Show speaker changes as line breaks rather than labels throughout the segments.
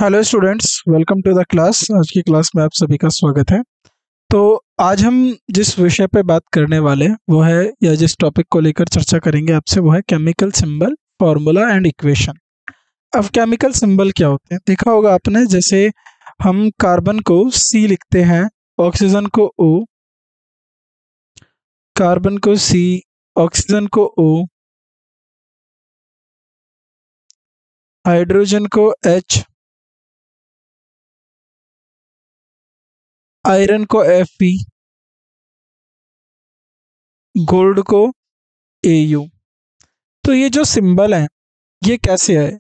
Hello students, welcome to the class. आज की class में आप सभी का स्वागत है। तो आज हम जिस विषय पे बात करने वाले हैं वो है, या जिस टॉपिक को लेकर चर्चा करेंगे आपसे, वो है chemical symbol, formula and equation. अब केमिकल सिंबल क्या होते हैं देखा होगा आपने। जैसे हम कार्बन को C लिखते हैं, ऑक्सीजन को O, कार्बन को C, ऑक्सीजन को O, हाइड्रोजन को H, आयरन को Fe, गोल्ड को Au। तो ये जो सिंबल है ये कैसे है,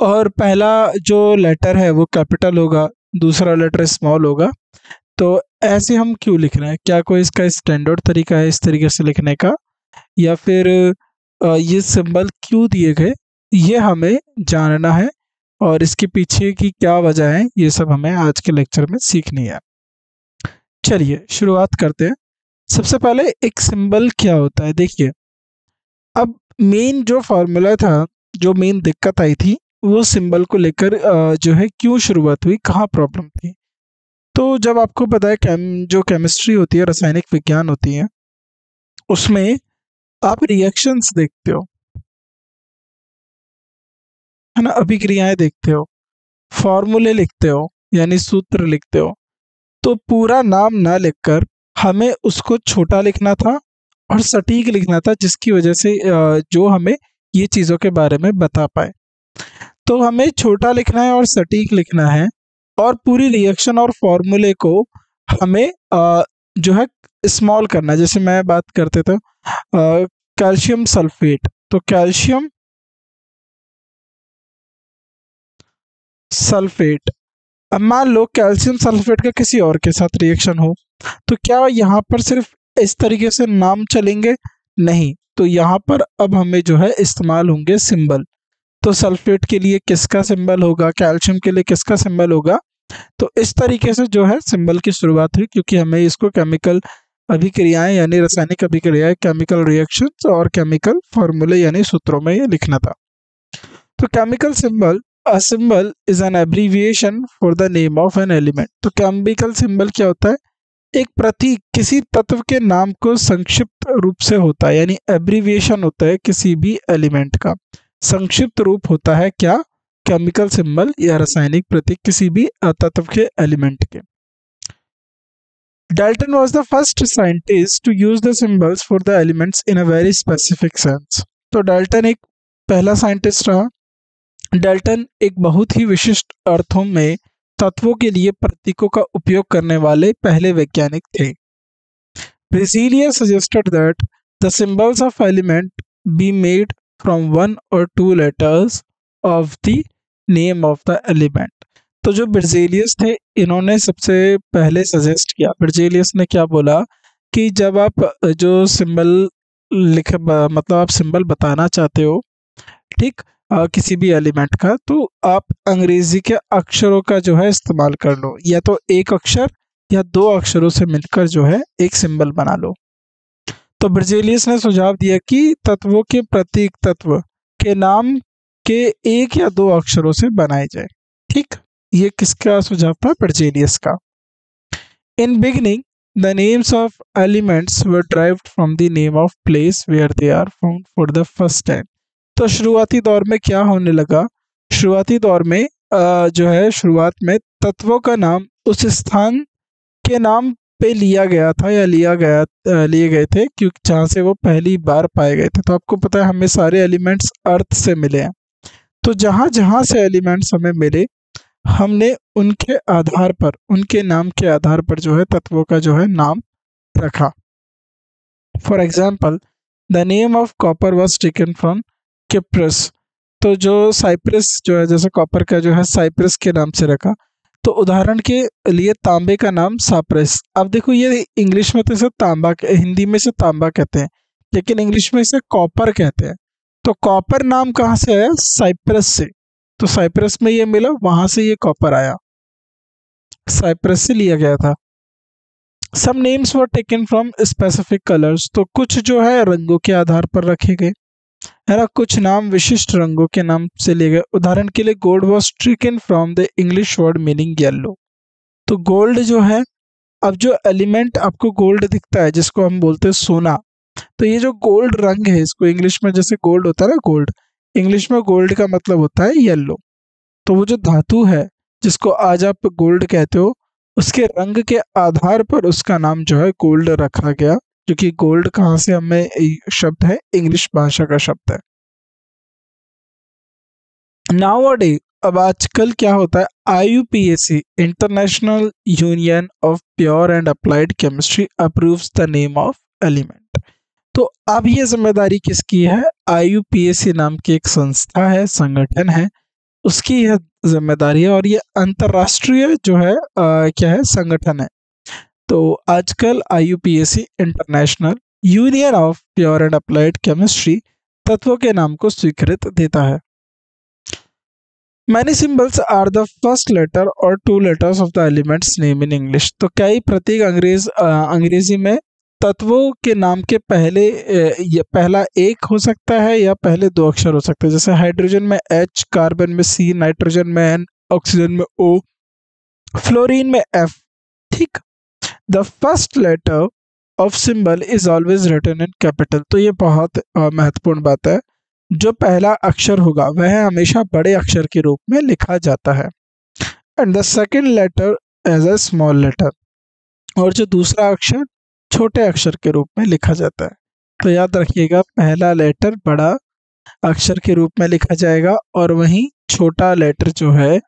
और पहला जो लेटर है वो कैपिटल होगा, दूसरा लेटर स्मॉल होगा। तो ऐसे हम क्यों लिख रहे हैं? क्या कोई इसका स्टैंडर्ड तरीका है इस तरीके से लिखने का, या फिर ये सिंबल क्यों दिए गए, ये हमें जानना है। और इसके पीछे की क्या वजह है ये सब हमें आज के लेक्चर में सीखनी है। चलिए शुरुआत करते हैं। सबसे पहले एक सिंबल क्या होता है देखिए। अब मेन जो फॉर्मूला था, जो मेन दिक्कत आई थी, वो सिंबल को लेकर जो है क्यों शुरुआत हुई, कहाँ प्रॉब्लम थी। तो जब आपको पता है जो केमिस्ट्री होती है, रासायनिक विज्ञान होती है, उसमें आप रिएक्शंस देखते हो, है ना, अभिक्रियाएं देखते हो, फॉर्मूले लिखते हो, यानी सूत्र लिखते हो। तो पूरा नाम ना लिखकर हमें उसको छोटा लिखना था और सटीक लिखना था, जिसकी वजह से जो हमें ये चीज़ों के बारे में बता पाए। तो हमें छोटा लिखना है और सटीक लिखना है, और पूरी रिएक्शन और फॉर्मूले को हमें जो है स्मॉल करना है। जैसे मैं बात करते थे कैल्शियम सल्फेट, तो कैल्शियम सल्फेट। अब मान लो कैल्शियम सल्फेट का किसी और के साथ रिएक्शन हो, तो क्या यहाँ पर सिर्फ इस तरीके से नाम चलेंगे? नहीं, तो यहाँ पर अब हमें जो है इस्तेमाल होंगे सिंबल। तो सल्फेट के लिए किसका सिंबल होगा, कैल्शियम के लिए किसका सिंबल होगा। तो इस तरीके से जो है सिंबल की शुरुआत हुई, क्योंकि हमें इसको केमिकल अभिक्रियाएं यानी रासायनिक अभिक्रियाएं, केमिकल रिएक्शंस और केमिकल फॉर्मूले यानी सूत्रों में ये लिखना था। तो chemical symbol, a symbol is an abbreviation for the name of an element. तो केमिकल सिंबल क्या होता है? एक प्रतीक किसी तत्व के नाम को संक्षिप्त रूप से होता है, यानी एब्रीविएशन होता है किसी भी एलिमेंट का, संक्षिप्त रूप होता है क्या? केमिकल सिंबल या रासायनिक प्रतीक किसी भी तत्व के एलिमेंट के। Dalton was the first scientist to use the symbols for the elements in a very specific sense. तो डाल्टन एक पहला साइंटिस्ट रहा। डाल्टन एक बहुत ही विशिष्ट अर्थों में तत्वों के लिए प्रतीकों का उपयोग करने वाले पहले वैज्ञानिक थे। Berzelius suggested that the symbols of element be made from one or two letters of the name of the element. तो जो बेर्जेलियस थे, इन्होंने सबसे पहले सजेस्ट किया। बेर्जेलियस ने क्या बोला कि जब आप जो सिंबल मतलब आप सिंबल बताना चाहते हो, ठीक, किसी भी एलिमेंट का, तो आप अंग्रेजी के अक्षरों का जो है इस्तेमाल कर लो, या तो एक अक्षर या दो अक्षरों से मिलकर जो है एक सिंबल बना लो। तो बेर्जेलियस ने सुझाव दिया कि तत्वों के प्रतीक तत्व के नाम के एक या दो अक्षरों से बनाए जाए। ठीक, ये किसका सुझाव था? बेर्जेलियस का। In beginning the names of elements were derived from the name of place where they are found for the first time. तो शुरुआती दौर में क्या होने लगा? शुरुआती दौर में जो है शुरुआत में तत्वों का नाम उस स्थान के नाम पे लिया गया था, या लिए गए थे क्योंकि जहाँ से वो पहली बार पाए गए थे। तो आपको पता है हमें सारे एलिमेंट्स अर्थ से मिले हैं, तो जहाँ जहाँ से एलिमेंट्स हमें मिले, हमने उनके आधार पर, उनके नाम के आधार पर जो है तत्वों का जो है नाम रखा। For example, the name of copper was taken from Kypros. तो जो साइप्रस जो है, जैसे कॉपर का जो है साइप्रस के नाम से रखा। तो उदाहरण के लिए तांबे का नाम साप्रस। अब देखो, ये इंग्लिश में तो इसे तांबा, हिंदी में इसे तांबा कहते हैं, लेकिन इंग्लिश में इसे कॉपर कहते हैं। तो कॉपर नाम कहाँ से आया? साइप्रस से। तो साइप्रस में ये मिला, वहां से ये कॉपर आया, साइप्रस से लिया गया था। Some names were taken from specific colours. तो कुछ जो है रंगों के आधार पर रखे गए। है ना। कुछ नाम विशिष्ट रंगों के नाम से लिए गए, उदाहरण के लिए gold was taken from the English word meaning yellow. तो गोल्ड जो है, अब जो एलिमेंट आपको गोल्ड दिखता है जिसको हम बोलते हैं सोना, तो ये जो गोल्ड रंग है, इसको इंग्लिश में जैसे गोल्ड होता है ना, गोल्ड, इंग्लिश में गोल्ड का मतलब होता है येलो। तो वो जो धातु है जिसको आज आप गोल्ड कहते हो, उसके रंग के आधार पर उसका नाम जो है गोल्ड रखा गया, जो कि गोल्ड कहाँ से हमें शब्द है, इंग्लिश भाषा का शब्द है। नाउ अब आजकल क्या होता है, IUPAC international union of pure and applied chemistry approves the name of element. तो अब ये जिम्मेदारी किसकी है, IUPAC नाम की एक संस्था है, संगठन है, उसकी यह जिम्मेदारी है, और ये अंतरराष्ट्रीय जो है क्या है, संगठन है। तो आजकल IUPAC international union of pure and applied chemistry तत्वों के नाम को स्वीकृत देता है। Many symbols are the first letter or two letters of the element's name in English। तो कई प्रतीक अंग्रेजी में तत्वों के नाम के पहले ये पहला एक हो सकता है या पहले दो अक्षर हो सकते हैं। जैसे हाइड्रोजन में H, कार्बन में C, नाइट्रोजन में N, ऑक्सीजन में O, फ्लोरीन में F। ठीक। The first letter of symbol is always written in capital. तो ये बहुत महत्वपूर्ण बात है, जो पहला अक्षर होगा वह हमेशा बड़े अक्षर के रूप में लिखा जाता है, and the second letter as a small letter, और जो दूसरा अक्षर छोटे अक्षर के रूप में लिखा जाता है। तो याद रखिएगा, पहला लेटर बड़ा अक्षर के रूप में लिखा जाएगा, और वहीं छोटा लेटर जो है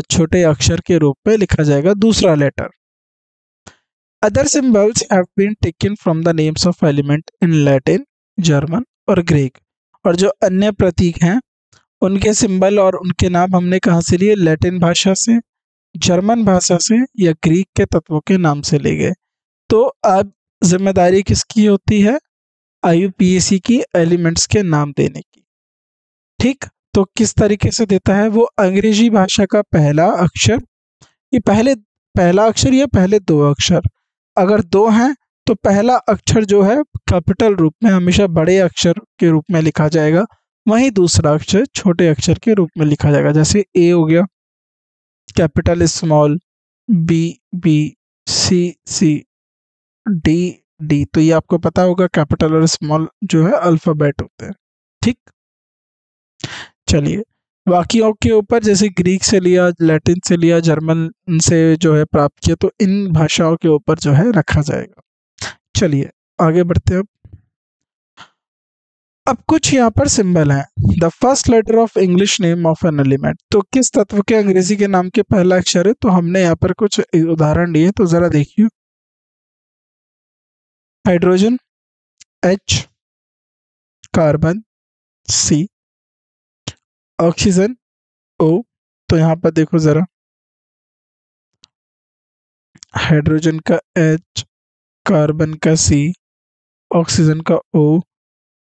छोटे अक्षर के रूप में लिखा जाएगा दूसरा letter. Other symbols have been taken from the names of element in Latin, German और ग्रीक। और जो अन्य प्रतीक हैं उनके सिंबल और उनके नाम हमने कहाँ से लिए, लैटिन भाषा से, जर्मन भाषा से, या ग्रीक के तत्वों के नाम से ले गए। तो अब जिम्मेदारी किसकी होती है, IUPAC की, एलिमेंट्स के नाम देने की। ठीक। तो किस तरीके से देता है, वो अंग्रेजी भाषा का पहला अक्षर, ये पहला अक्षर या पहले दो अक्षर, अगर दो हैं तो पहला अक्षर जो है कैपिटल रूप में हमेशा बड़े अक्षर के रूप में लिखा जाएगा, वहीं दूसरा अक्षर छोटे अक्षर के रूप में लिखा जाएगा। जैसे A हो गया capital small, B B, C C, D D। तो ये आपको पता होगा, कैपिटल और स्मॉल जो है अल्फाबेट होते हैं। ठीक। चलिए, बाकियों के ऊपर जैसे ग्रीक से लिया, लैटिन से लिया, जर्मन से जो है प्राप्त किया, तो इन भाषाओं के ऊपर जो है रखा जाएगा। चलिए आगे बढ़ते हैं। अब कुछ यहाँ पर सिंबल हैं। The first letter of English name of an element. तो किस तत्व के अंग्रेजी के नाम के पहला अक्षर है, तो हमने यहाँ पर कुछ उदाहरण लिए, तो जरा देखिए। Hydrogen H, carbon C, oxygen O। तो यहाँ पर देखो जरा, हाइड्रोजन का H, कार्बन का C, ऑक्सीजन का O,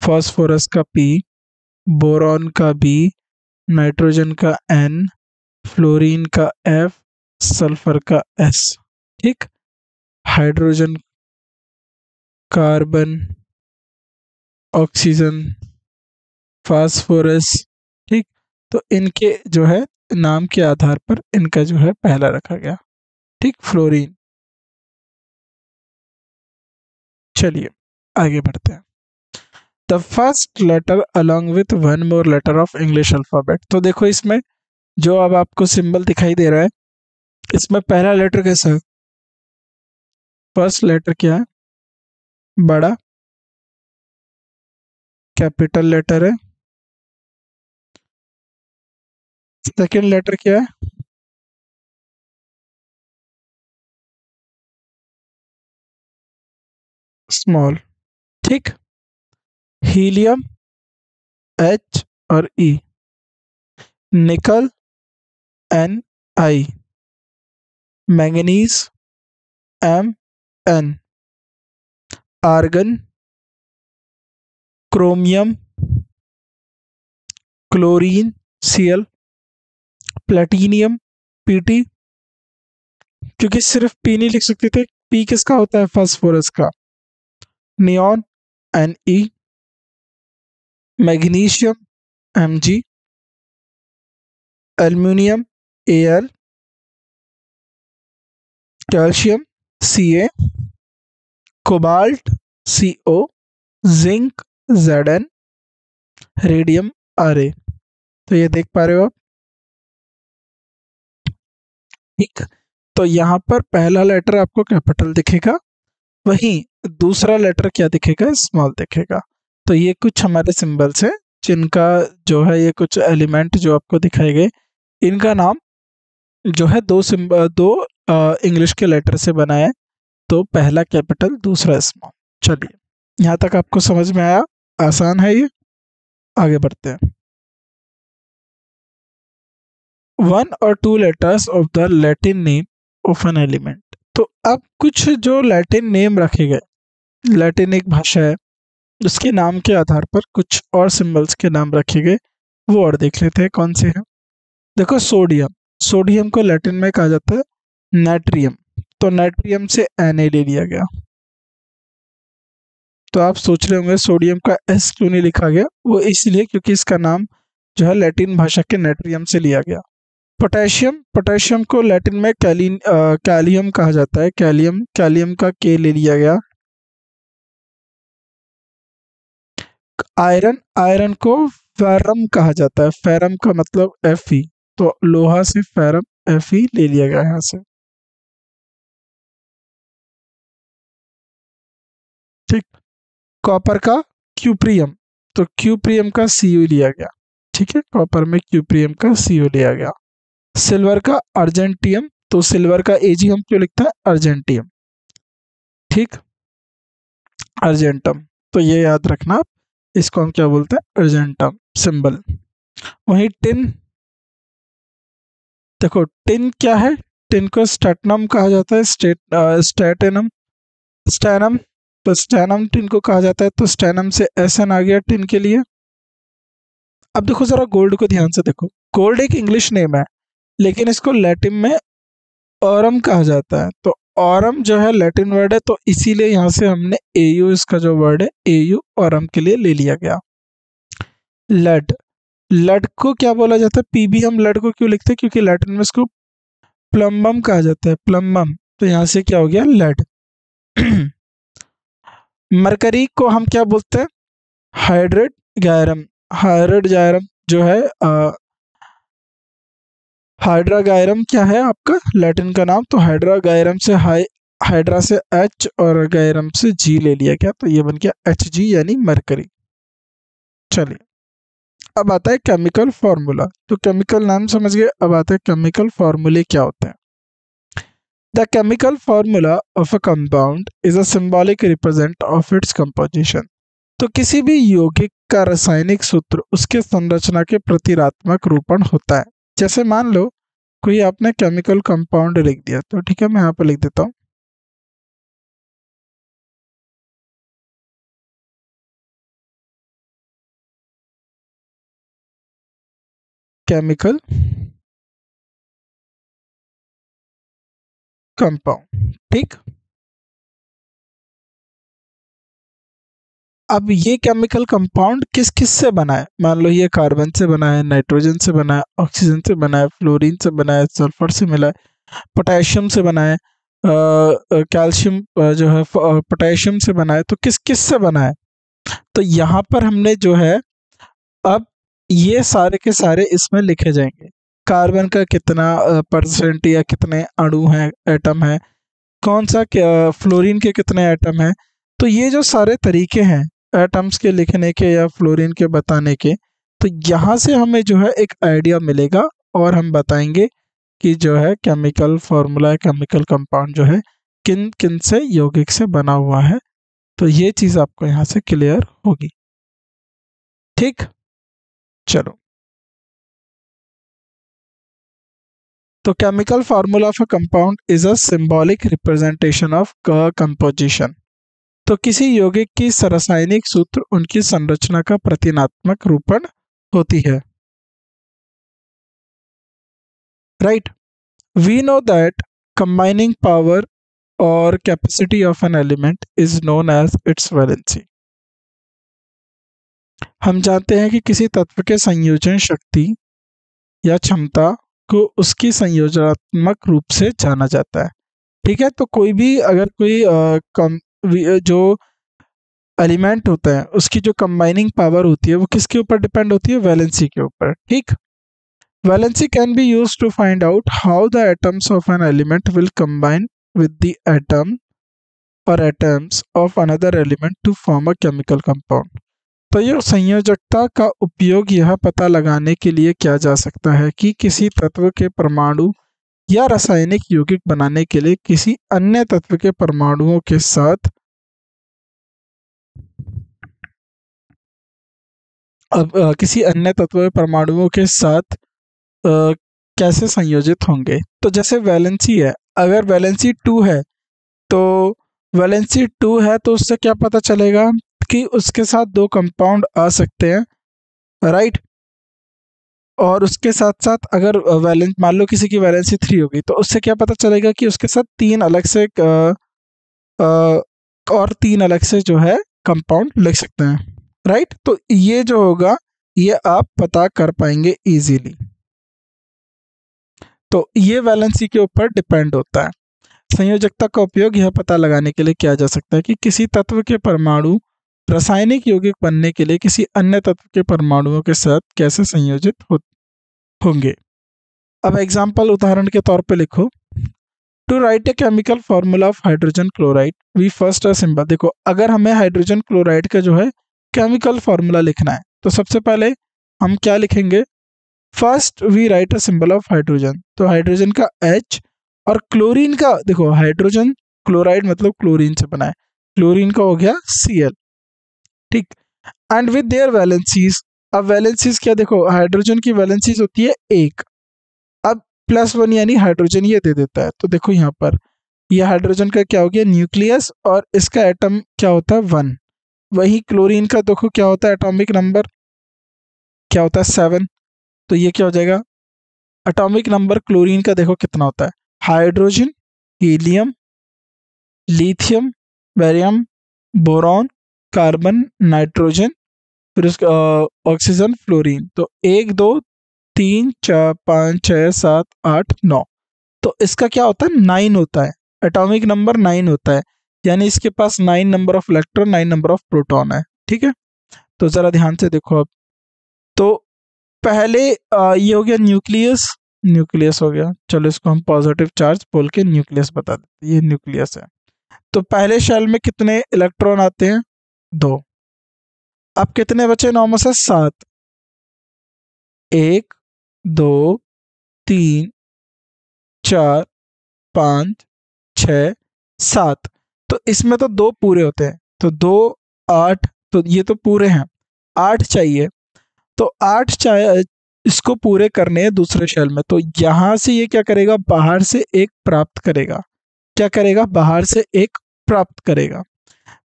फास्फोरस का P, बोरॉन का B, नाइट्रोजन का N, फ्लोरीन का F, सल्फर का S। ठीक। Hydrogen, carbon, oxygen, phosphorus. ठीक। तो इनके जो है नाम के आधार पर इनका जो है पहला रखा गया। ठीक, फ्लोरीन। चलिए आगे बढ़ते हैं। The first letter along with one more letter of English alphabet. तो देखो इसमें जो अब आपको सिंबल दिखाई दे रहा है, इसमें पहला लेटर कैसा है, फर्स्ट लेटर क्या है, बड़ा कैपिटल लेटर है। सेकेंड लेटर क्या है, स्मॉल। ठीक। हीलियम H और E, nickel Ni, manganese Mn, argon, chromium, chlorine Cl, platinum Pt। क्योंकि सिर्फ P नहीं लिख सकते थे, P किसका होता है, फास्फोरस का। Neon Ne, magnesium Mg, aluminium Al, calcium Ca, cobalt Co, zinc Zn, radium Ra। तो ये देख पा रहे हो आप, ठीक। तो यहाँ पर पहला लेटर आपको कैपिटल दिखेगा, वहीं दूसरा लेटर क्या दिखेगा, स्मॉल दिखेगा। तो ये कुछ हमारे सिंबल्स हैं जिनका जो है, ये कुछ एलिमेंट जो आपको दिखाए गए, इनका नाम जो है दो इंग्लिश के लेटर से बना है। तो पहला कैपिटल, दूसरा स्मॉल। चलिए, यहाँ तक आपको समझ में आया? आसान है ये, आगे बढ़ते हैं। 1 or 2 letters of the Latin name of an element। तो अब कुछ जो लैटिन नेम रखे गए, लैटिन एक भाषा है, उसके नाम के आधार पर कुछ और सिंबल्स के नाम रखे गए, वो और देख लेते हैं कौन से हैं। देखो, सोडियम, सोडियम को लैटिन में कहा जाता है नाट्रियम, तो नाट्रियम से Na ले लिया गया। तो आप सोच रहे होंगे सोडियम का S क्यों नहीं लिखा गया, वो इसलिए क्योंकि इसका नाम जो है लैटिन भाषा के नाट्रियम से लिया गया। पोटेशियम, पोटेशियम को लैटिन में कैलियम कहा जाता है, कैलियम, कैलियम का K ले लिया गया। आयरन, आयरन को फेरम कहा जाता है, फेरम का मतलब Fe, तो लोहा से फेरम Fe ले लिया गया यहाँ से, ठीक। कॉपर का क्यूप्रियम, तो क्यूप्रियम का Cu लिया गया, ठीक है, कॉपर में क्यूप्रियम का Cu लिया गया। सिल्वर का अर्जेंटियम, तो सिल्वर का Ag हम क्यों लिखते हैं, अर्जेंटियम, ठीक, अर्जेंटम। तो ये याद रखना आप, इसको हम क्या बोलते हैं, अर्जेंटम सिंबल। वहीं टिन, देखो टिन क्या है, टिन को स्टेटनम कहा जाता है, स्टेटनम, स्टेनम, तो स्टेनम टिन को कहा जाता है, तो स्टेनम से SN आ गया टिन के लिए। अब देखो जरा गोल्ड को ध्यान से देखो, गोल्ड एक इंग्लिश नेम है, लेकिन इसको लैटिन में ऑरम कहा जाता है। तो ऑरम जो है लैटिन वर्ड है, तो इसीलिए यहाँ से हमने AU, इसका जो वर्ड है AU ऑरम के लिए ले लिया गया। लड, लड को क्या बोला जाता है, PB, हम लड को क्यों लिखते हैं, क्योंकि लैटिन में इसको प्लम्बम कहा जाता है, प्लम्बम, तो यहाँ से क्या हो गया, लड। मरकरी को हम क्या बोलते हैं, हाइड्रेट गायरम, हाइड्रेट गायरम जो है हाइड्रा गायरम क्या है आपका लैटिन का नाम, तो हाइड्रा गायरम से हाइड्रा से H और गायरम से G ले लिया गया, तो ये बन गया Hg यानी मरकरी। चलिए, अब आता है केमिकल फॉर्मूला। तो केमिकल नाम समझ गए, अब आता है केमिकल फॉर्मूले क्या होते हैं। The chemical formula of a compound is a symbolic represent of its composition. तो किसी भी यौगिक का रासायनिक सूत्र उसके संरचना के प्रतीकात्मक रूपण होता है। जैसे मान लो कोई आपने केमिकल कंपाउंड लिख दिया, तो ठीक है, मैं यहाँ पर लिख देता हूँ केमिकल कंपाउंड, ठीक। अब ये केमिकल कंपाउंड किस किस से बना है, मान लो ये कार्बन से बना है, नाइट्रोजन से बना है, ऑक्सीजन से बना है, फ्लोरीन से बना है, सल्फर से मिला है, पोटेशियम से बना है, कैल्शियम जो है पोटेशियम से बना है, तो किस किस से बना है। तो यहाँ पर हमने जो है, अब ये सारे के सारे इसमें लिखे जाएंगे, कार्बन का कितना परसेंट या कितने अणु हैं, एटम है, कौन सा फ्लोरीन के कितने एटम हैं। तो ये जो सारे तरीके हैं एटम्स के लिखने के या फ्लोरीन के बताने के, तो यहाँ से हमें जो है एक आइडिया मिलेगा और हम बताएंगे कि जो है केमिकल फॉर्मूला, केमिकल कंपाउंड जो है किन किन से यौगिक से बना हुआ है। तो ये चीज़ आपको यहाँ से क्लियर होगी, ठीक। चलो, तो chemical formula of a compound is a symbolic representation of composition. तो किसी यौगिक की रासायनिक सूत्र उनकी संरचना का प्रतीकात्मक रूपण होती है, right. We know that combining power और capacity of an element is known as its valency. हम जानते हैं कि किसी तत्व के संयोजन शक्ति या क्षमता को उसकी संयोजनात्मक रूप से जाना जाता है। ठीक है, तो कोई भी अगर कोई जो एलिमेंट होता है उसकी जो कंबाइनिंग पावर होती है वो किसके ऊपर डिपेंड होती है? वैलेंसी के ऊपर। ठीक, valency can be used to find out how the atoms of an element will combine with the atom और atoms of another element to form a chemical compound. तो ये संयोजकता का उपयोग यह पता लगाने के लिए किया जा सकता है कि किसी तत्व के परमाणु या रासायनिक यौगिक बनाने के लिए किसी अन्य तत्व के परमाणुओं के साथ किसी अन्य तत्व के परमाणुओं के साथ कैसे संयोजित होंगे। तो जैसे वैलेंसी है, अगर वैलेंसी 2 है तो वैलेंसी 2 है तो उससे क्या पता चलेगा कि उसके साथ 2 कंपाउंड आ सकते हैं, राइट। और उसके साथ साथ अगर वैलेंस मान लो किसी की वैलेंसी 3 होगी तो उससे क्या पता चलेगा कि उसके साथ 3 अलग से और 3 अलग से जो है कंपाउंड लिख सकते हैं, राइट। तो ये जो होगा ये आप पता कर पाएंगे इजीली। तो ये वैलेंसी के ऊपर डिपेंड होता है। संयोजकता का उपयोग यह पता लगाने के लिए किया जा सकता है कि किसी तत्व के परमाणु रासायनिक यौगिक बनने के लिए किसी अन्य तत्व के परमाणुओं के साथ कैसे संयोजित होंगे। अब एग्जाम्पल उदाहरण के तौर पे लिखो, to write a chemical formula of hydrogen chloride we first a symbol. देखो अगर हमें हाइड्रोजन क्लोराइड का जो है केमिकल फॉर्मूला लिखना है तो सबसे पहले हम क्या लिखेंगे? First we write a symbol of hydrogen. तो हाइड्रोजन का H और क्लोरीन का, देखो हाइड्रोजन क्लोराइड मतलब क्लोरीन से बना है, क्लोरीन का हो गया Cl। ठीक, एंड विद देयर वैलेंसीज। अब वैलेंसीज क्या, देखो हाइड्रोजन की वैलेंसीज होती है 1, अब +1 यानी हाइड्रोजन ये दे देता है। तो देखो यहाँ पर ये हाइड्रोजन का क्या हो गया? न्यूक्लियस, और इसका एटम क्या होता है? 1। वही क्लोरीन का देखो क्या होता है? एटॉमिक नंबर क्या होता है? 7। तो ये क्या हो जाएगा? एटॉमिक नंबर क्लोरीन का देखो कितना होता है? Hydrogen, helium, lithium, barium, boron, carbon, nitrogen, फिर उसका ऑक्सीजन, फ्लोरीन। तो 1 2 3 4 5 6 7 8 9। तो इसका क्या होता है? 9 होता है, एटॉमिक नंबर 9 होता है, यानी इसके पास 9 number of electron, 9 number of proton है। ठीक है, तो जरा ध्यान से देखो। अब तो पहले ये हो गया न्यूक्लियस, न्यूक्लियस हो गया, चलो इसको हम पॉजिटिव चार्ज बोल के न्यूक्लियस बता देते, ये न्यूक्लियस है। तो पहले शेल में कितने इलेक्ट्रॉन आते हैं? 2। अब कितने बचे? 9 में से 7, 1 2 3 4 5 6 7। तो इसमें तो 2 पूरे होते हैं, तो 2 8, तो ये तो पूरे हैं, 8 चाहिए। तो 8 चाहिए, इसको पूरे करने हैं दूसरे शेल में। तो यहां से ये क्या करेगा? बाहर से एक प्राप्त करेगा। क्या करेगा? बाहर से एक प्राप्त करेगा।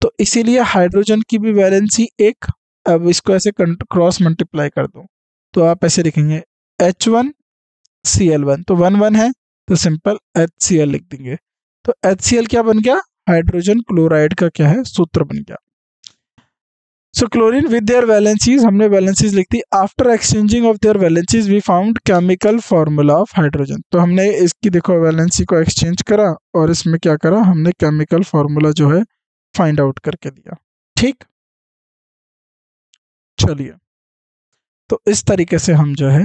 तो इसीलिए हाइड्रोजन की भी वैलेंसी 1। अब इसको ऐसे क्रॉस मल्टीप्लाई कर दो तो आप ऐसे लिखेंगे H1 Cl1, तो 1 1 है तो सिंपल HCl लिख देंगे। तो HCl क्या बन गया? हाइड्रोजन क्लोराइड का क्या है? सूत्र बन गया। So chlorine with their valencies, हमने वैलेंसीज लिख दी। After exchanging of their valencies we found chemical formula of hydrogen. तो हमने इसकी देखो वैलेंसी को एक्सचेंज करा और इसमें क्या करा? हमने केमिकल फॉर्मूला जो है फाइंड आउट करके दिया। ठीक, चलिए तो इस तरीके से हम जो है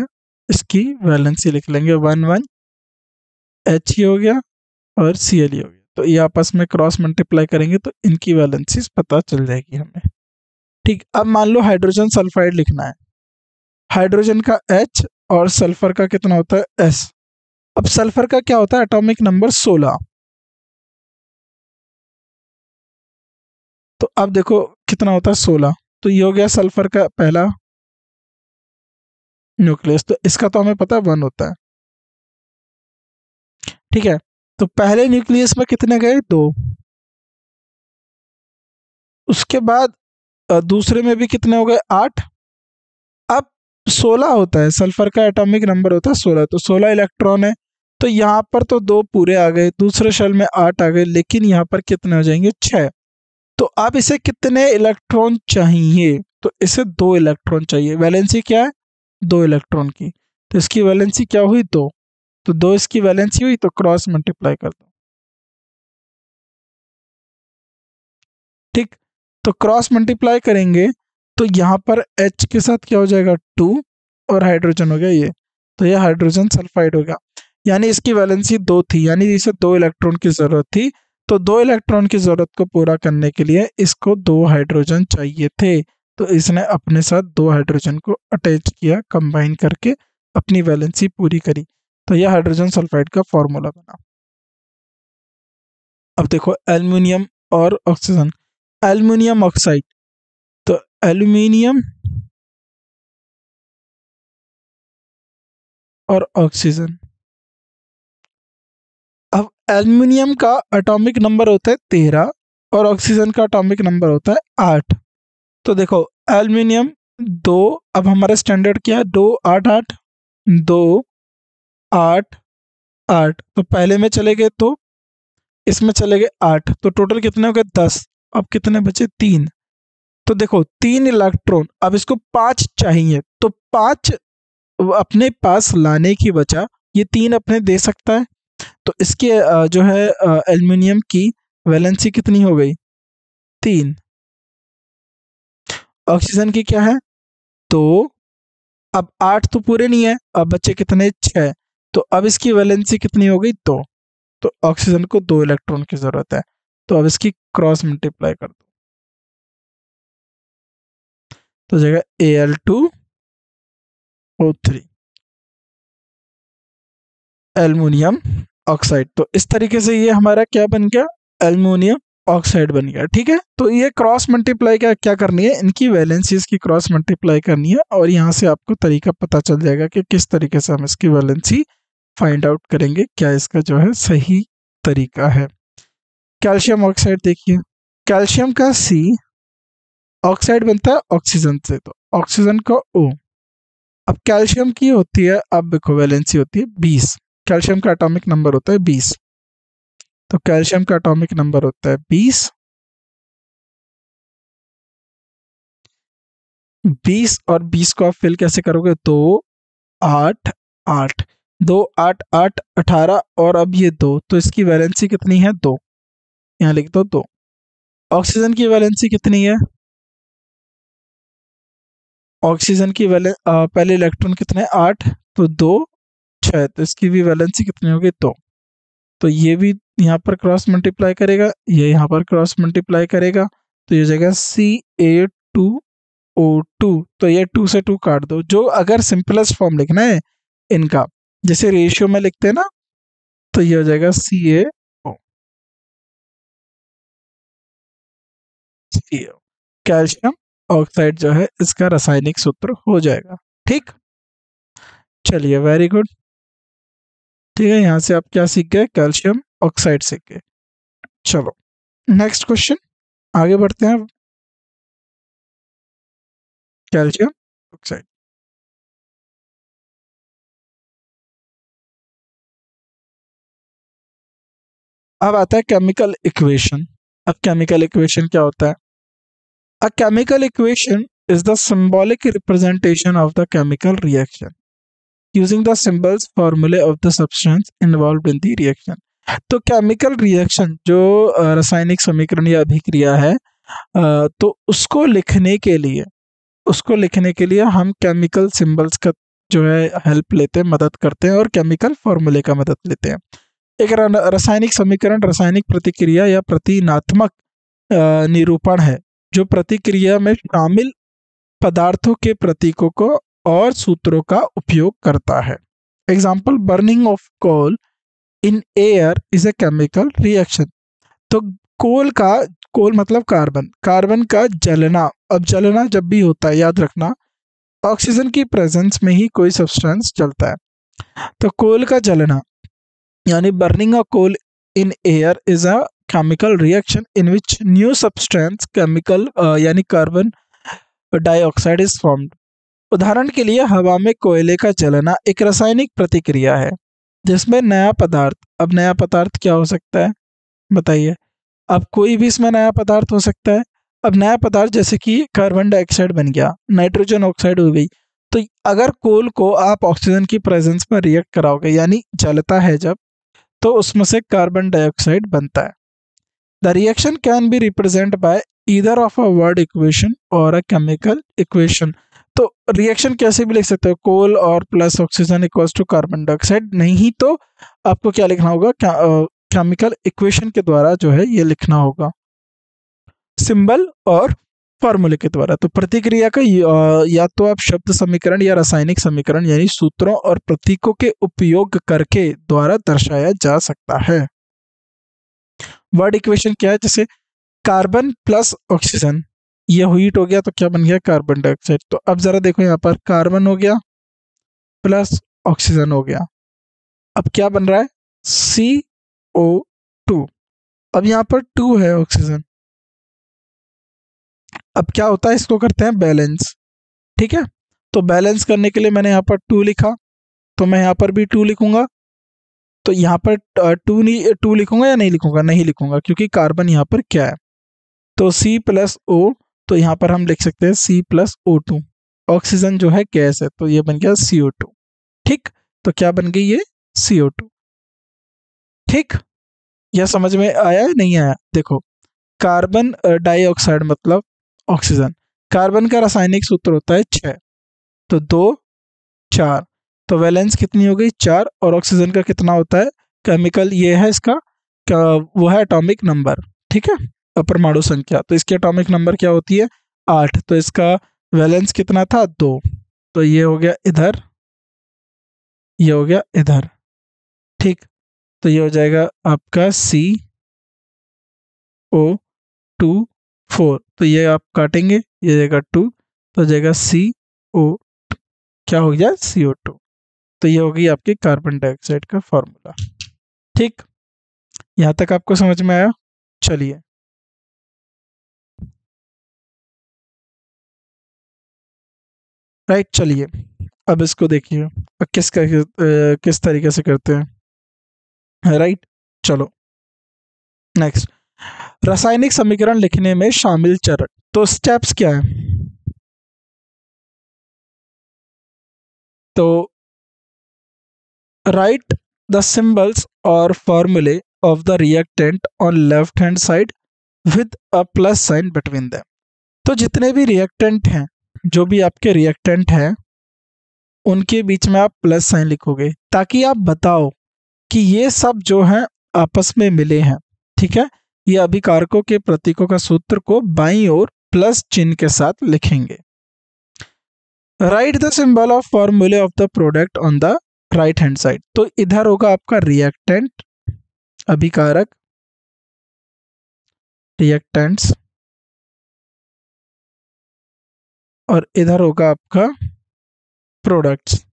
इसकी वैलेंसी लिख लेंगे। 1 1 H हो गया और Cl हो गया। तो ये आपस में क्रॉस मल्टीप्लाई करेंगे तो इनकी वैलेंसीज पता चल जाएगी हमें। ठीक, अब मान लो हाइड्रोजन सल्फाइड लिखना है, हाइड्रोजन का H और सल्फर का कितना होता है? S। अब सल्फर का क्या होता है? Atomic number 16। तो अब देखो कितना होता है? 16। तो ये हो गया सल्फर का पहला न्यूक्लियस। तो इसका तो हमें पता है 1 होता है। ठीक है, तो पहले न्यूक्लियस में कितने गए? 2। उसके बाद दूसरे में भी कितने हो गए? 8। अब 16 होता है, सल्फर का एटॉमिक नंबर होता है 16, तो 16 इलेक्ट्रॉन है। तो यहाँ पर तो 2 पूरे आ गए, दूसरे शेल में 8 आ गए, लेकिन यहाँ पर कितने हो जाएंगे? 6। तो अब इसे कितने इलेक्ट्रॉन चाहिए? तो इसे 2 इलेक्ट्रॉन चाहिए। वैलेंसी क्या है? 2 इलेक्ट्रॉन की। तो इसकी वैलेंसी क्या हुई? 2। तो 2 इसकी वैलेंसी हुई, तो क्रॉस मल्टीप्लाई कर दो। ठीक, तो क्रॉस मल्टीप्लाई करेंगे तो यहाँ पर H के साथ क्या हो जाएगा? 2 और हाइड्रोजन हो गया ये, तो ये हाइड्रोजन सल्फाइड हो गया। यानी इसकी वैलेंसी 2 थी, यानी इसे 2 इलेक्ट्रॉन की जरूरत थी। तो 2 इलेक्ट्रॉन की जरूरत को पूरा करने के लिए इसको 2 हाइड्रोजन चाहिए थे, तो इसने अपने साथ 2 हाइड्रोजन को अटैच किया, कंबाइन करके अपनी वैलेंसी पूरी करी। तो यह हाइड्रोजन सल्फाइड का फॉर्मूला बना। अब देखो एल्युमिनियम और ऑक्सीजन। एल्युमिनियम ऑक्साइड, तो एल्युमिनियम और ऑक्सीजन। अब एल्युमिनियम का एटॉमिक नंबर होता है 13 और ऑक्सीजन का एटॉमिक नंबर होता है 8। तो देखो एल्युमिनियम 2, अब हमारा स्टैंडर्ड क्या है? 2 8 8, 2 8 8। तो पहले में चले गए तो इसमें चले गए 8, तो टोटल कितने हो गए? 10। अब कितने बचे? 3। तो देखो 3 इलेक्ट्रॉन, अब इसको 5 चाहिए, तो 5 अपने पास लाने की बचा ये 3 अपने दे सकता है। तो इसके जो है एल्युमिनियम की वैलेंसी कितनी हो गई? 3। ऑक्सीजन की क्या है? 2। अब 8 तो पूरे नहीं है, अब बचे कितने? 6। तो अब इसकी वैलेंसी कितनी हो गई? 2। तो ऑक्सीजन को 2 इलेक्ट्रॉन की जरूरत है, तो अब इसकी क्रॉस मल्टीप्लाई कर दो, तो हो जाएगा Al2O3 एल्युमिनियम ऑक्साइड। तो इस तरीके से ये हमारा क्या बन गया? एल्युमिनियम ऑक्साइड बन गया। ठीक है, तो ये क्रॉस मल्टीप्लाई क्या करनी है? इनकी वैलेंसीज की क्रॉस मल्टीप्लाई करनी है, और यहाँ से आपको तरीका पता चल जाएगा कि किस तरीके से हम इसकी वैलेंसी फाइंड आउट करेंगे, क्या इसका जो है सही तरीका है। कैल्शियम ऑक्साइड देखिए, कैल्शियम का C ऑक्साइड बनता है ऑक्सीजन से, तो ऑक्सीजन का O। अब कैल्शियम की होती है, अब देखो वैलेंसी होती है 20। कैल्शियम का एटॉमिक नंबर होता है 20, तो कैल्शियम का एटॉमिक नंबर होता है 20। 20 और 20 को आप फिल कैसे करोगे? 2 8 8, 2 8 8 18, और अब ये 2, तो इसकी वैलेंसी कितनी है? 2। यहाँ लिख दो 2। ऑक्सीजन की वैलेंसी कितनी है? ऑक्सीजन की पहले इलेक्ट्रॉन कितने? 8, तो 2 6, तो इसकी भी वैलेंसी कितनी होगी? 2। तो ये भी यहाँ पर क्रॉस मल्टीप्लाई करेगा, ये यहाँ पर क्रॉस मल्टीप्लाई करेगा, तो ये हो जाएगा Ca2O2। तो ये 2 से 2 काट दो। जो अगर सिंपलेस्ट फॉर्म लिखना है इनका, जैसे रेशियो में लिखते हैं ना, तो ये हो जाएगा CaO। कैल्शियम ऑक्साइड जो है इसका रासायनिक सूत्र हो जाएगा। ठीक, चलिए वेरी गुड। ठीक है, यहाँ से आप क्या सीख गए? कैल्शियम ऑक्साइड सीख गए। चलो नेक्स्ट क्वेश्चन, आगे बढ़ते हैं। Calcium oxide. अब आता है केमिकल इक्वेशन। अब केमिकल इक्वेशन क्या होता है? अ chemical equation is the symbolic representation of the chemical reaction using the symbols formulae of the substance involved in the reaction। तो केमिकल रिएक्शन जो रासायनिक समीकरण या अभिक्रिया है, तो उसको लिखने के लिए हम केमिकल सिंबल्स का जो है हेल्प लेते हैं, मदद करते हैं, और केमिकल फॉर्मूले का मदद लेते हैं। एक रासायनिक समीकरण रासायनिक प्रतिक्रिया या प्रतिनात्मक निरूपण है जो प्रतिक्रिया में शामिल पदार्थों के प्रतीकों को और सूत्रों का उपयोग करता है। Example, burning of coal in air is a chemical reaction. तो कोल मतलब कार्बन, कार्बन का जलना। अब जलना जब भी होता है, याद रखना, ऑक्सीजन की प्रेजेंस में ही कोई सब्सटेंस जलता है। तो कोल का जलना यानी burning of coal in air is a chemical reaction in which new substance chemical यानी कार्बन डाइऑक्साइड इज फॉर्म्ड। उदाहरण के लिए हवा में कोयले का जलना एक रासायनिक प्रतिक्रिया है जिसमें नया पदार्थ, अब नया पदार्थ क्या हो सकता है बताइए? अब कोई भी इसमें नया पदार्थ हो सकता है। अब नया पदार्थ जैसे कि कार्बन डाइऑक्साइड बन गया, नाइट्रोजन ऑक्साइड हो गई, तो अगर कोल को आप ऑक्सीजन की प्रेजेंस में रिएक्ट कराओगे यानी जलता है जब, तो उसमें से कार्बन डाइऑक्साइड बनता है। The reaction can be represent by either of a word equation और अ केमिकल इक्वेशन। तो रिएक्शन कैसे भी लिख सकते हो, कोल और plus oxygen equals to carbon dioxide, नहीं तो आपको क्या लिखना होगा, केमिकल इक्वेशन के द्वारा जो है ये लिखना होगा, सिंबल और फॉर्मूले के द्वारा। तो प्रतिक्रिया का या तो आप शब्द समीकरण या रासायनिक समीकरण यानी सूत्रों और प्रतीकों के उपयोग करके द्वारा दर्शाया जा सकता है। वर्ड इक्वेशन क्या है, जैसे कार्बन प्लस ऑक्सीजन, ये हीट हो गया तो क्या बन गया, कार्बन डाइऑक्साइड। तो अब जरा देखो यहाँ पर कार्बन हो गया प्लस ऑक्सीजन हो गया, अब क्या बन रहा है, CO2। अब यहाँ पर 2 है ऑक्सीजन, अब क्या होता है, इसको करते हैं बैलेंस, ठीक है। तो बैलेंस करने के लिए मैंने यहाँ पर 2 लिखा, तो मैं यहाँ पर भी 2 लिखूंगा। तो यहाँ पर 2 लिखूंगा या नहीं लिखूंगा, नहीं लिखूंगा, क्योंकि कार्बन यहाँ पर क्या है, तो C+O, तो यहाँ पर हम लिख सकते हैं C+O2। ऑक्सीजन जो है गैस है, तो ये बन गया CO2, ठीक। तो क्या बन गई ये, CO2, ठीक। यह समझ में आया है नहीं आया, देखो कार्बन डाइऑक्साइड मतलब ऑक्सीजन, कार्बन का रासायनिक सूत्र होता है 6, तो 2 4, तो वैलेंस कितनी हो गई 4, और ऑक्सीजन का कितना होता है, केमिकल ये है इसका वो है एटॉमिक नंबर, ठीक है, अपरमाणु संख्या, तो इसकी एटॉमिक नंबर क्या होती है 8, तो इसका वैलेंस कितना था 2, तो ये हो गया इधर, ये हो गया इधर, ठीक। तो ये हो जाएगा आपका CO2 तो ये आप काटेंगे, ये जाएगा 2, तो जाएगा CO, क्या हो गया CO2। तो ये होगी आपकी कार्बन डाइऑक्साइड का फॉर्मूला, ठीक। यहां तक आपको समझ में आया, चलिए राइट, चलिए अब इसको देखिए किस तरीके से करते हैं, राइट। चलो नेक्स्ट, रासायनिक समीकरण लिखने में शामिल चरण, तो स्टेप्स क्या है, तो राइट द सिंबल्स और फॉर्मूले of the reactant on left hand side with a plus sign between them. तो जितने भी रिएक्टेंट हैं, जो भी आपके रिएक्टेंट हैं, उनके बीच में आप प्लस साइन लिखोगे, ताकि आप बताओ कि ये सब जो हैं आपस में मिले हैं, ठीक है। ये अभिकारकों के प्रतीकों का सूत्र को बाईं ओर प्लस चिन्ह के साथ लिखेंगे। Right the symbol of formulae of the product on the right hand side, तो इधर होगा आपका रिएक्टेंट, अभिकारक, रिएक्टेंट्स, और इधर होगा आपका products,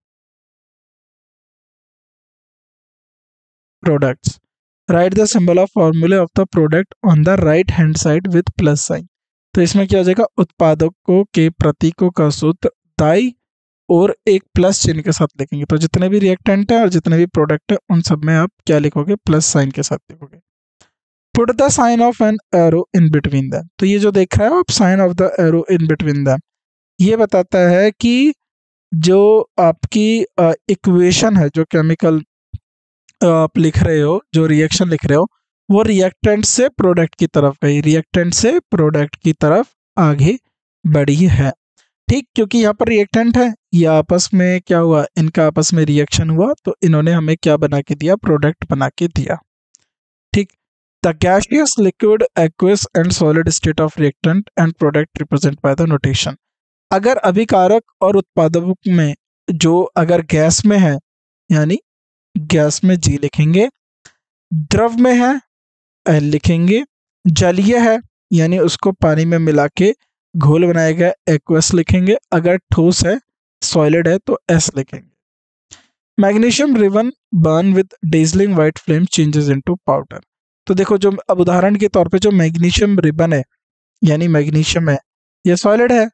products. Right the symbol of formulae of the product on the right hand side with plus sign, तो इसमें क्या हो जाएगा, उत्पादकों के प्रतीकों का सूत्र दाई और एक प्लस चिन्ह के साथ लिखेंगे। तो जितने भी रिएक्टेंट है और जितने भी प्रोडक्ट है, उन सब में आप क्या लिखोगे, प्लस साइन के साथ लिखोगे। Put the sign of an arrow in between them, तो ये जो देख रहे हो आप sign of the arrow in between them, ये बताता है कि जो आपकी इक्वेशन है, जो केमिकल आप लिख रहे हो, जो रिएक्शन लिख रहे हो, वो रिएक्टेंट से प्रोडक्ट की तरफ गई, रिएक्टेंट से प्रोडक्ट की तरफ आगे बढ़ी है, ठीक। क्योंकि यहाँ पर रिएक्टेंट है, ये आपस में क्या हुआ, इनका आपस में रिएक्शन हुआ, तो इन्होंने हमें क्या बना के दिया, प्रोडक्ट बना के दिया, ठीक। The gaseous, liquid, aqueous and solid state of reactant and product represent by the notation. अगर अभिकारक और उत्पादक में जो अगर गैस में है, यानी गैस में G लिखेंगे, द्रव में है L लिखेंगे, जलीय है यानी उसको पानी में मिला के घोल बनाया गया एक्वस लिखेंगे, अगर ठोस है, सॉलिड है, तो S लिखेंगे। Magnesium ribbon burn with dazzling white flame changes into powder, तो देखो जो अब उदाहरण के तौर पे जो मैग्नीशियम रिबन है, यानी मैग्नीशियम है, ये सॉलिड है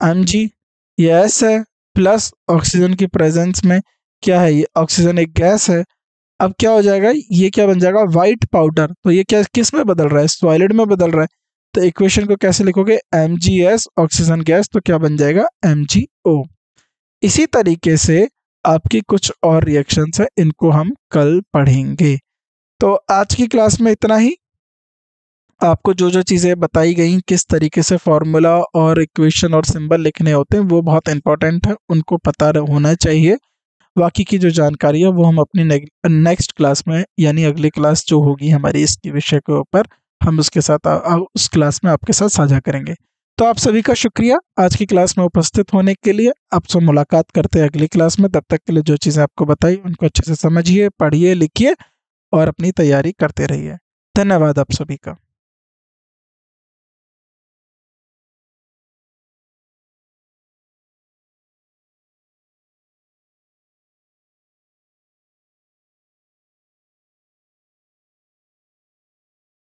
Mg, ये S है, प्लस ऑक्सीजन की प्रेजेंस में क्या है, ये ऑक्सीजन एक गैस है। अब क्या हो जाएगा, ये क्या बन जाएगा, व्हाइट पाउडर, तो ये क्या किस में बदल रहा है, सॉलिड में बदल रहा है, तो इक्वेशन को कैसे लिखोगे, MgS ऑक्सीजन गैस, तो क्या बन जाएगा, MgO। इसी तरीके से आपकी कुछ और रिएक्शंस है, इनको हम कल पढ़ेंगे। तो आज की क्लास में इतना ही। आपको जो जो चीज़ें बताई गई, किस तरीके से फॉर्मूला और इक्वेशन और सिंबल लिखने होते हैं, वो बहुत इंपॉर्टेंट है, उनको पता होना चाहिए। बाकी की जो जानकारी है वो हम अपनी नेक्स्ट क्लास में, यानी अगली क्लास जो होगी हमारी इसकी विषय के ऊपर, हम उसके साथ उस क्लास में आपके साथ साझा करेंगे। तो आप सभी का शुक्रिया आज की क्लास में उपस्थित होने के लिए। आपसे मुलाकात करते हैं अगली क्लास में। तब तक के लिए जो चीज़ें आपको बताई उनको अच्छे से समझिए, पढ़िए, लिखिए और अपनी तैयारी करते रहिए। धन्यवाद आप सभी का।